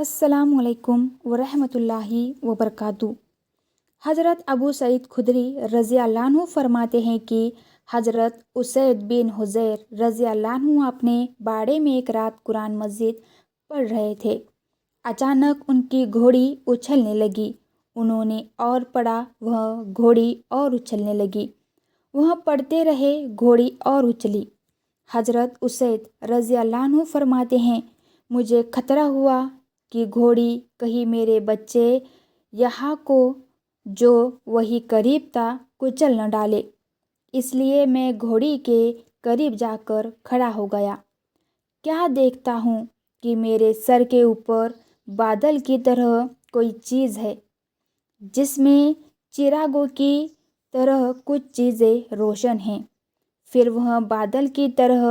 السلام علیکم ورحمۃ اللہ وبرکاتہ۔ حضرت ابو سعید خدری رضی اللہ عنہ فرماتے ہیں کہ حضرت اسید بن حضیر رضی اللہ عنہ اپنے باڑے میں ایک رات قرآن مجید پڑھ رہے تھے۔ اچانک ان کی گھوڑی اچھلنے لگی۔ انہوں نے اور پڑھا، وہ گھوڑی اور اچھلنے لگی۔ وہ پڑھتے رہے، گھوڑی اور اچھلی۔ حضرت اسید رضی اللہ عنہ فرماتے ہیں، مجھے خطرہ ہوا کہ گھوڑی کہیں میرے بچے یحییٰ کو جو وہی قریب تھا کچل نہ ڈالے، اس لیے میں گھوڑی کے قریب جا کر کھڑا ہو گیا۔ کیا دیکھتا ہوں کہ میرے سر کے اوپر بادل کی طرح کوئی چیز ہے، جس میں چراغوں کی طرح کچھ چیزیں روشن ہیں۔ پھر وہ بادل کی طرح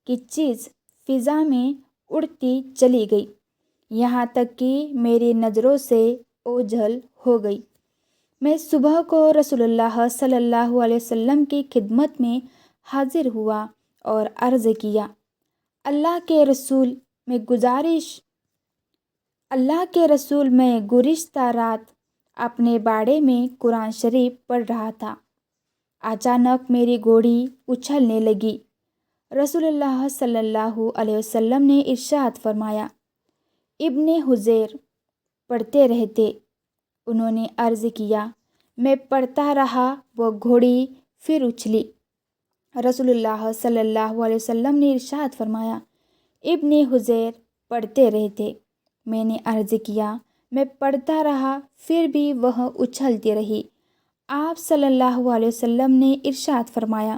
کی چیز فضا میں اڑتی چلی گئی، یہاں تک کہ میری نظروں سے اوجھل ہو گئی۔ میں صبح کو رسول اللہ صلی اللہ علیہ وسلم کی خدمت میں حاضر ہوا اور عرض کیا، اللہ کے رسول میں گزشتہ رات اپنے باڑے میں قرآن شریف پڑھ رہا تھا۔ اچانک میری گھوڑی اچھلنے لگی۔ رسول اللہ صلی اللہ علیہ وسلم نے ارشاد فرمایا، ابن حضیر پڑھتے رہتے۔ انہوں نے عرض کیا، میں پڑھتا رہا، وہ گھوڑی پھر اچھلی۔ رسول اللہ صلی اللہ علیہ وسلم نے ارشاد فرمایا، ابن حضیر پڑھتے رہتے۔ میں نے عرض کیا، میں پڑھتا رہا، پھر بھی وہ اچھلتی رہی۔ آپ صلی اللہ علیہ وسلم نے ارشاد فرمایا،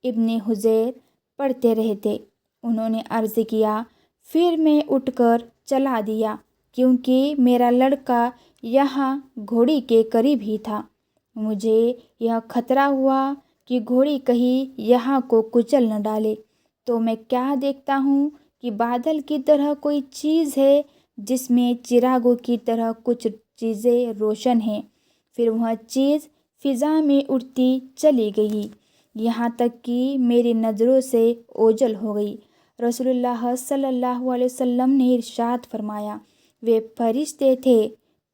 ابن حضیر پڑھتے رہتے۔ انہوں نے عرض کیا، پھر میں اٹھ کر چلا دیا، کیونکہ میرا لڑکا یہاں گھوڑی کے قریب ہی تھا۔ مجھے یہ خطرہ ہوا کہ گھوڑی کہیں یحییٰ کو کچل نہ ڈالے، تو میں کیا دیکھتا ہوں کہ بادل کی طرح کوئی چیز ہے، جس میں چراغوں کی طرح کچھ چیزیں روشن ہیں۔ پھر وہ چیز فضا میں اڑتی چلی گئی، یہاں تک کہ میری نظروں سے اوجھل ہو گئی۔ رسول اللہ صلی اللہ علیہ وسلم نے ارشاد فرمایا، وہ فرشتے تھے،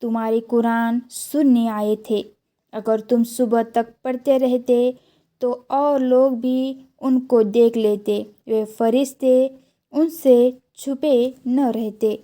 تمہاری قرآن سننے آئے تھے۔ اگر تم صبح تک پڑھتے رہتے تو اور لوگ بھی ان کو دیکھ لیتے، وہ فرشتے ان سے چھپے نہ رہتے۔